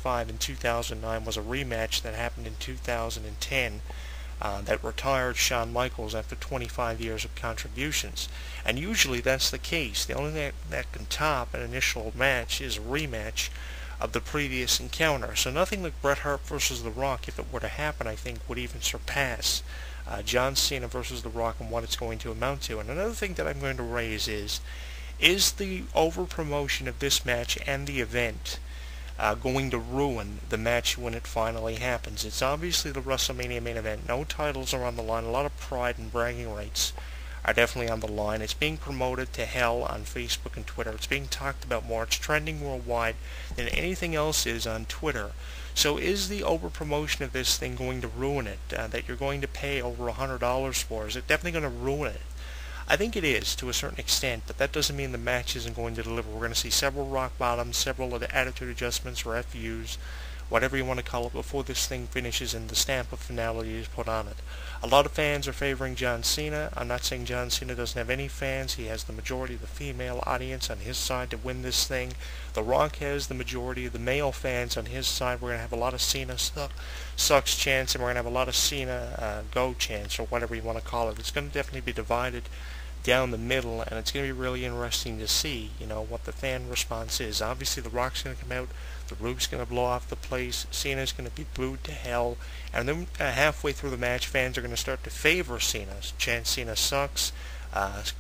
2005 and 2009 was a rematch that happened in 2010 that retired Shawn Michaels after 25 years of contributions. And usually that's the case. The only thing that can top an initial match is a rematch of the previous encounter. So nothing like Bret Hart versus The Rock, if it were to happen, I think would even surpass John Cena versus The Rock and what it's going to amount to. And another thing that I'm going to raise is the over-promotion of this match and the event going to ruin the match when it finally happens? It's obviously the WrestleMania main event. No titles are on the line. A lot of pride and bragging rights are definitely on the line. It's being promoted to hell on Facebook and Twitter. It's being talked about more. It's trending worldwide than anything else is on Twitter. So is the over-promotion of this thing going to ruin it? That you're going to pay over $100 for? Is it definitely going to ruin it? I think it is, to a certain extent, but that doesn't mean the match isn't going to deliver. We're going to see several rock bottoms, several of the attitude adjustments or FUs, whatever you want to call it, before this thing finishes and the stamp of finality is put on it. A lot of fans are favoring John Cena. I'm not saying John Cena doesn't have any fans. He has the majority of the female audience on his side to win this thing. The Rock has the majority of the male fans on his side. We're going to have a lot of Cena sucks chants, and we're going to have a lot of Cena go chants, or whatever you want to call it. It's going to definitely be divided down the middle, and it's going to be really interesting to see, what the fan response is. Obviously, The Rock's going to come out, the roof's going to blow off the place, Cena's going to be booed to hell, and then halfway through the match, fans are going to start to favor Cena, chant Cena sucks,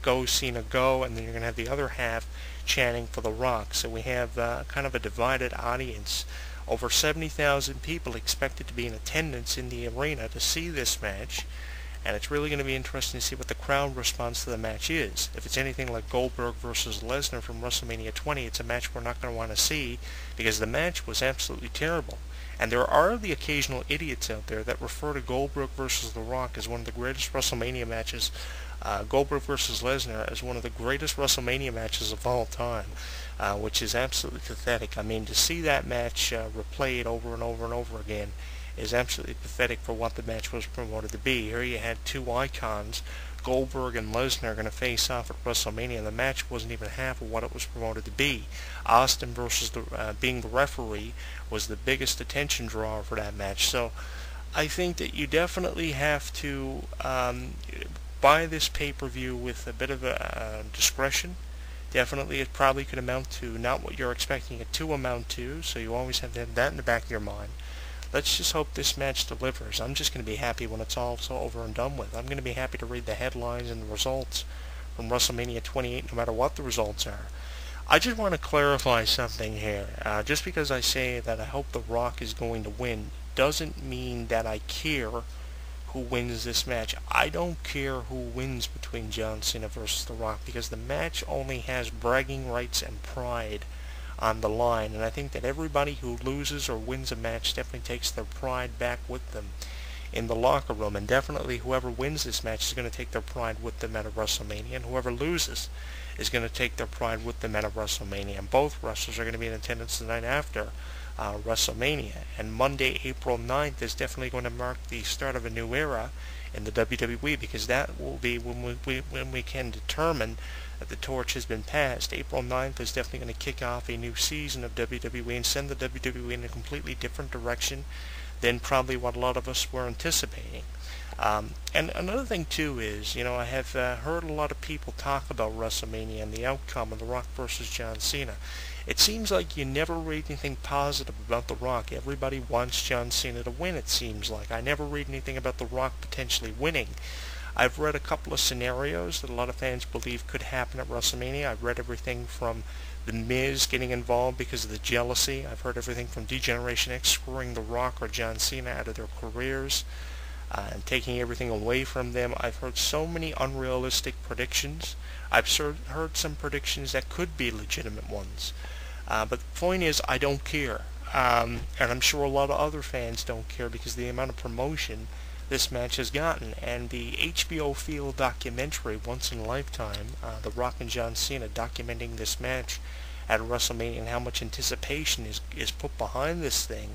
go Cena go, and then you're going to have the other half chanting for The Rock. So we have kind of a divided audience. Over 70,000 people expected to be in attendance in the arena to see this match. And it's really going to be interesting to see what the crowd response to the match is. If it's anything like Goldberg versus Lesnar from WrestleMania 20, it's a match we're not going to want to see because the match was absolutely terrible. And there are the occasional idiots out there that refer to Goldberg versus The Rock as one of the greatest WrestleMania matches, Goldberg versus Lesnar as one of the greatest WrestleMania matches of all time, which is absolutely pathetic. I mean, to see that match replayed over and over and over again is absolutely pathetic for what the match was promoted to be. Here you had two icons, Goldberg and Lesnar, going to face off at WrestleMania, and the match wasn't even half of what it was promoted to be. Austin versus being the referee was the biggest attention drawer for that match. So I think that you definitely have to buy this pay-per-view with a bit of discretion. Definitely, it probably could amount to not what you're expecting it to amount to, so you always have to have that in the back of your mind. Let's just hope this match delivers. I'm just going to be happy when it's all so over and done with. I'm going to be happy to read the headlines and the results from WrestleMania 28, no matter what the results are. I just want to clarify something here. Just because I say that I hope The Rock is going to win doesn't mean that I care who wins this match. I don't care who wins between John Cena versus The Rock, because the match only has bragging rights and pride on the line, and I think that everybody who loses or wins a match definitely takes their pride back with them in the locker room, and definitely whoever wins this match is going to take their pride with them at a WrestleMania, and whoever loses is going to take their pride with them at a WrestleMania. And both wrestlers are going to be in attendance the night after WrestleMania, and Monday, April 9th is definitely going to mark the start of a new era in the WWE, because that will be when we can determine that the torch has been passed. April 9th is definitely going to kick off a new season of WWE and send the WWE in a completely different direction than probably what a lot of us were anticipating. And another thing too is, I have heard a lot of people talk about WrestleMania and the outcome of The Rock versus John Cena. It seems like you never read anything positive about The Rock. Everybody wants John Cena to win, it seems like. I never read anything about The Rock potentially winning. I've read a couple of scenarios that a lot of fans believe could happen at WrestleMania. I've read everything from The Miz getting involved because of the jealousy. I've heard everything from Degeneration X screwing The Rock or John Cena out of their careers and taking everything away from them. I've heard so many unrealistic predictions. I've heard some predictions that could be legitimate ones. But the point is, I don't care. And I'm sure a lot of other fans don't care because of the amount of promotion this match has gotten. And the HBO Feel documentary, Once in a Lifetime, The Rock and John Cena documenting this match at WrestleMania and how much anticipation is put behind this thing,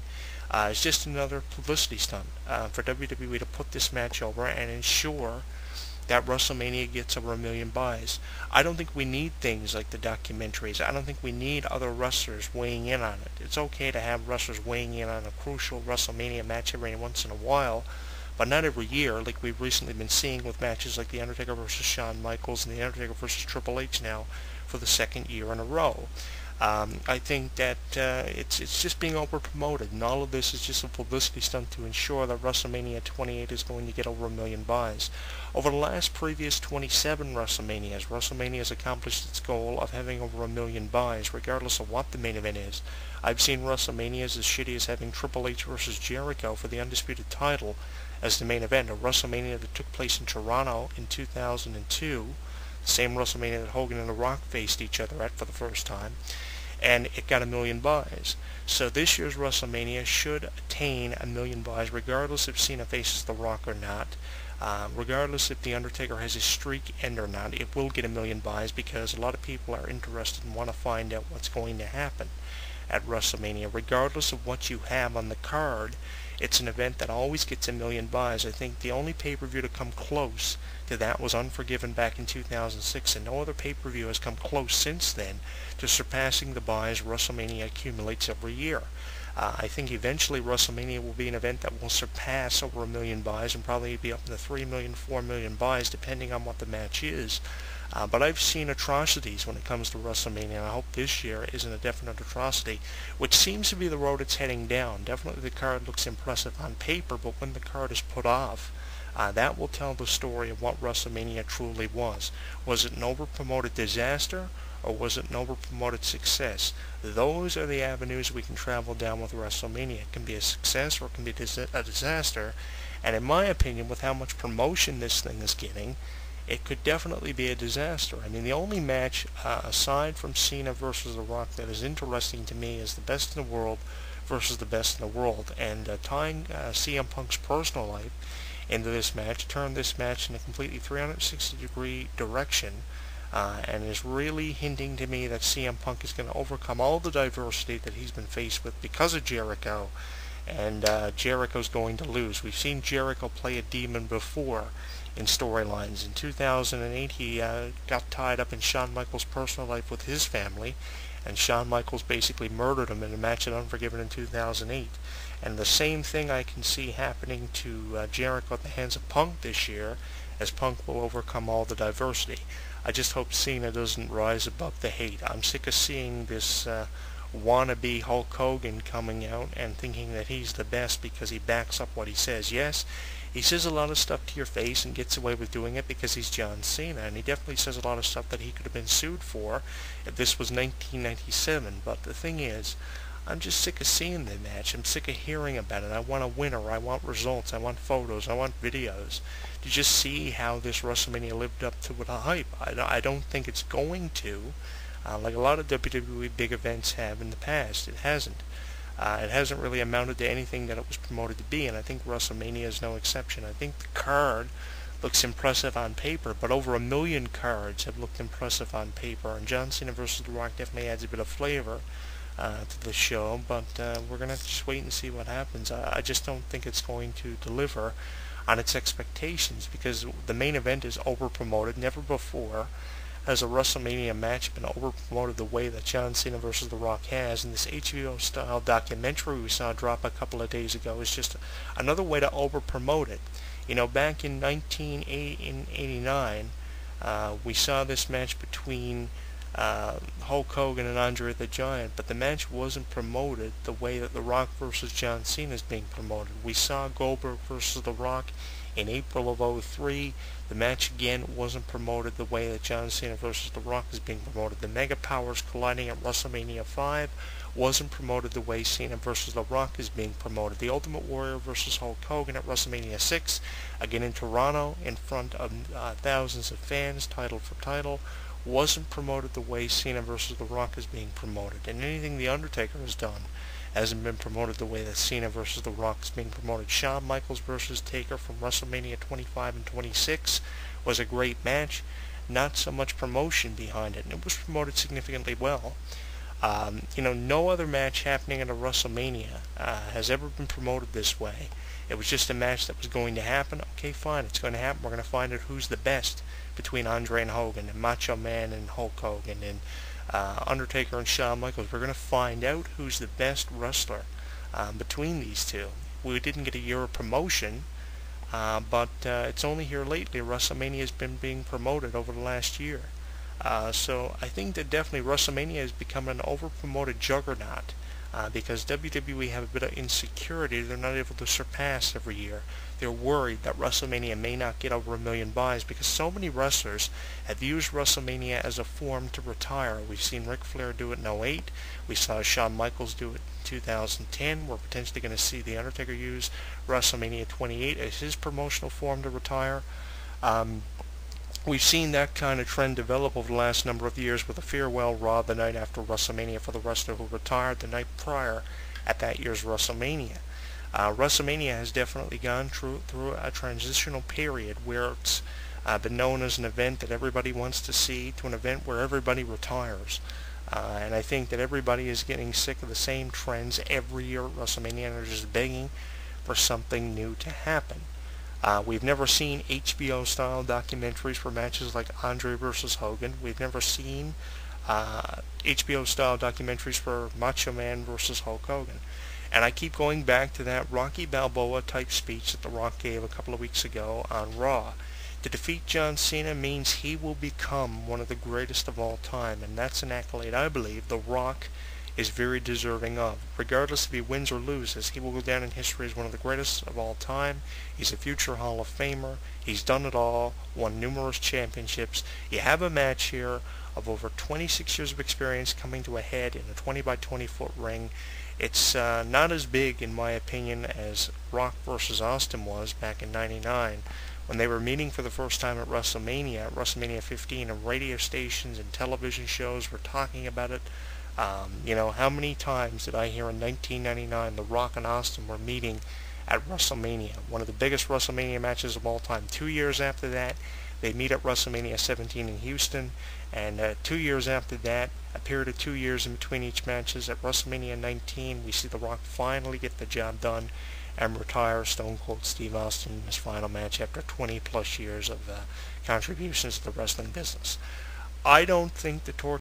is just another publicity stunt for WWE to put this match over and ensure that WrestleMania gets over 1 million buys. I don't think we need things like the documentaries. I don't think we need other wrestlers weighing in on it. It's okay to have wrestlers weighing in on a crucial WrestleMania match every once in a while, but not every year, like we've recently been seeing with matches like The Undertaker versus Shawn Michaels and The Undertaker versus Triple H now for the second year in a row. I think that it's just being over-promoted, and all of this is just a publicity stunt to ensure that WrestleMania 28 is going to get over 1 million buys. Over the last previous 27 WrestleManias, WrestleMania has accomplished its goal of having over 1 million buys, regardless of what the main event is. I've seen WrestleManias as shitty as having Triple H versus Jericho for the undisputed title as the main event, a WrestleMania that took place in Toronto in 2002, the same WrestleMania that Hogan and The Rock faced each other at for the first time, and it got 1 million buys. So this year's WrestleMania should attain 1 million buys, regardless if Cena faces The Rock or not. Regardless if The Undertaker has his streak end or not, it will get 1 million buys because a lot of people are interested and want to find out what's going to happen at WrestleMania. Regardless of what you have on the card, it's an event that always gets 1 million buys. I think the only pay-per-view to come close to that was Unforgiven back in 2006, and no other pay-per-view has come close since then to surpassing the buys WrestleMania accumulates every year. I think eventually WrestleMania will be an event that will surpass over 1 million buys and probably be up in the 3 million, 4 million buys depending on what the match is. But I've seen atrocities when it comes to WrestleMania, and I hope this year isn't a definite atrocity, which seems to be the road it's heading down. Definitely the card looks impressive on paper, but when the card is put off, that will tell the story of what WrestleMania truly was. Was it an over-promoted disaster, or was it an over-promoted success? Those are the avenues we can travel down with WrestleMania. It can be a success or it can be a disaster, and in my opinion, with how much promotion this thing is getting, it could definitely be a disaster. I mean, the only match, aside from Cena versus The Rock, that is interesting to me is the best in the world versus the best in the world. And tying CM Punk's personal life into this match turned this match in a completely 360-degree direction, and is really hinting to me that CM Punk is going to overcome all the diversity that he's been faced with because of Jericho, and Jericho's going to lose. We've seen Jericho play a demon before in storylines. In 2008, he got tied up in Shawn Michaels' personal life with his family, and Shawn Michaels basically murdered him in a match at Unforgiven in 2008. And the same thing I can see happening to Jericho at the hands of Punk this year, as Punk will overcome all the diversity. I just hope Cena doesn't rise above the hate. I'm sick of seeing this wannabe Hulk Hogan coming out and thinking that he's the best because he backs up what he says. Yes, he says a lot of stuff to your face and gets away with doing it because he's John Cena, and he definitely says a lot of stuff that he could have been sued for if this was 1997. But the thing is, I'm just sick of seeing the match. I'm sick of hearing about it. I want a winner. I want results. I want photos. I want videos. To just see how this WrestleMania lived up to the hype. I don't think it's going to, like a lot of WWE big events have in the past. It hasn't. It hasn't really amounted to anything that it was promoted to be, and I think WrestleMania is no exception. I think the card looks impressive on paper, but over 1 million cards have looked impressive on paper, and John Cena versus The Rock definitely adds a bit of flavor to the show, but we're going to have to just wait and see what happens. I just don't think it's going to deliver on its expectations, because the main event is over-promoted. Never before has a WrestleMania match been over-promoted the way that John Cena versus The Rock has, and this HBO-style documentary we saw drop a couple of days ago is just another way to over-promote it. You know, back in 1989, we saw this match between Hulk Hogan and Andre the Giant, but the match wasn't promoted the way that The Rock versus John Cena is being promoted. We saw Goldberg versus The Rock in April of 2003. The match again wasn't promoted the way that John Cena versus The Rock is being promoted. The Mega Powers colliding at WrestleMania 5 wasn't promoted the way Cena versus The Rock is being promoted. The Ultimate Warrior versus Hulk Hogan at WrestleMania 6, again in Toronto, in front of thousands of fans, title for title, wasn't promoted the way Cena versus The Rock is being promoted. And anything The Undertaker has done hasn't been promoted the way that Cena versus The Rock is being promoted. Shawn Michaels versus Taker from WrestleMania 25 and 26 was a great match. Not so much promotion behind it, and it was promoted significantly well. No other match happening at a WrestleMania has ever been promoted this way. It was just a match that was going to happen. Okay, fine, it's going to happen. We're going to find out who's the best between Andre and Hogan, and Macho Man and Hulk Hogan, and Undertaker and Shawn Michaels. We're going to find out who's the best wrestler between these two. We didn't get a year of promotion, but it's only here lately WrestleMania has been being promoted over the last year. So I think that definitely WrestleMania has become an over-promoted juggernaut because WWE have a bit of insecurity. They're not able to surpass every year. They're worried that WrestleMania may not get over 1 million buys because so many wrestlers have used WrestleMania as a form to retire. We've seen Ric Flair do it in '08. We saw Shawn Michaels do it in 2010. We're potentially going to see The Undertaker use WrestleMania 28 as his promotional form to retire. We've seen that kind of trend develop over the last number of years with a farewell Raw the night after WrestleMania for the wrestler who retired the night prior at that year's WrestleMania. WrestleMania has definitely gone through a transitional period where it's been known as an event that everybody wants to see to an event where everybody retires. And I think that everybody is getting sick of the same trends every year at WrestleMania and are just begging for something new to happen. We've never seen HBO-style documentaries for matches like Andre versus Hogan. We've never seen HBO-style documentaries for Macho Man versus Hulk Hogan. And I keep going back to that Rocky Balboa type speech that The Rock gave a couple of weeks ago on Raw. To defeat John Cena means he will become one of the greatest of all time, and that's an accolade I believe The Rock is very deserving of. Regardless if he wins or loses, he will go down in history as one of the greatest of all time. He's a future Hall of Famer. He's done it all, won numerous championships. You have a match here of over 26 years of experience coming to a head in a 20 by 20 foot ring. It's not as big, in my opinion, as Rock versus Austin was back in '99 when they were meeting for the first time at WrestleMania 15, and radio stations and television shows were talking about it. How many times did I hear in 1999 The Rock and Austin were meeting at WrestleMania, one of the biggest WrestleMania matches of all time. 2 years after that, they meet at WrestleMania 17 in Houston, and 2 years after that, a period of 2 years in between each matches, at WrestleMania 19, we see The Rock finally get the job done and retire Stone Cold Steve Austin in his final match after 20 plus years of contributions to the wrestling business. I don't think the torch